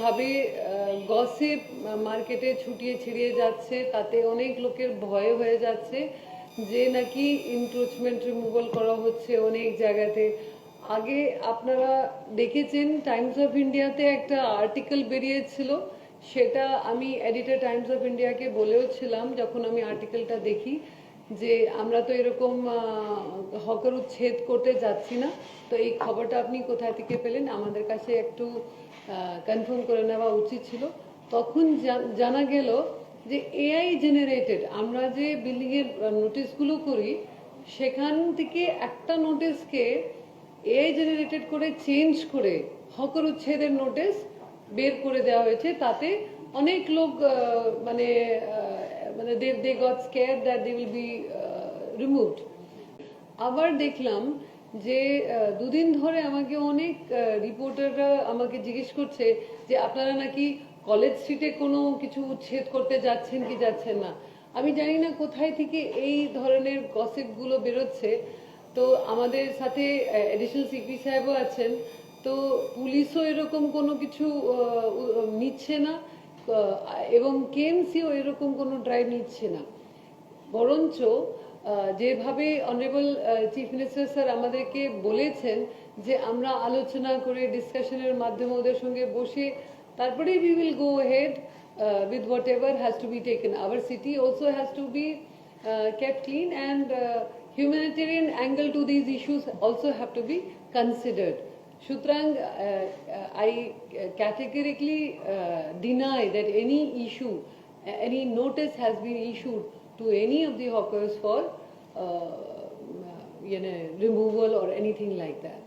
ভাবে গসিপ মার্কেটে ছুটিয়ে ছিড়িয়ে যাচ্ছে, তাতে অনেক লোকের ভয় হয়ে যাচ্ছে যে নাকি ইনক্রোচমেন্ট রিমুভাল করা হচ্ছে অনেক জায়গাতে। আগে আপনারা দেখেছেন টাইমস অফ ইন্ডিয়াতে একটা আর্টিকেল বেরিয়েছিল, সেটা আমি এডিটর টাইমস অফ ইন্ডিয়াকে বলেও ছিলাম যখন আমি আর্টিকেলটা দেখি যে আমরা তো এরকম হকার উচ্ছেদ করতে যাচ্ছি না। তো এই খবরটা আপনি কোথা থেকে পেলেন, আমাদের কাছে একটু কনফার্ম করে নেওয়া উচিত ছিল। তখন জানা গেল যে এআই জেনারেটেড আমরা যে বিল্ডিংয়ের নোটিশগুলো করি, সেখান থেকে একটা নোটিশকে এআই জেনারেটেড করে চেঞ্জ করে হকার উচ্ছেদের নোটিশ বের করে দেওয়া হয়েছে। তাতে অনেক লোক মানে মানে they got scared that they will be removed. আবার দেখলাম যে দুদিন ধরে আমাকে অনেক রিপোর্টাররা আমাকে জিজ্ঞেস করছে যে আপনারা নাকি কলেজ স্ট্রিটে কোনো কিছু উচ্ছেদ করতে যাচ্ছেন কি যাচ্ছেন না। আমি জানি না কোথায় থেকে এই ধরনের গসিপগুলো বেরোচ্ছে। তো আমাদের সাথে অ্যাডিশনাল সিপি সাহেবও আছেন, তো পুলিশও এরকম কোনো কিছু নিচ্ছে না, এবং কেএমসিও এরকম কোনো ড্রাইভ নিচ্ছে না। বরঞ্চ যেভাবে অনারেবল চিফ মিনিস্টার স্যার আমাদেরকে বলেছেন যে আমরা আলোচনা করে ডিসকাশনের মাধ্যমে ওদের সঙ্গে বসে তারপরে we will go ahead with whatever has to be taken. Our city also has to be kept clean, and humanitarian angle to these issues also have to be considered. Sutrang, I categorically deny that any issue, any notice has been issued to any of the hawkers for removal or anything like that.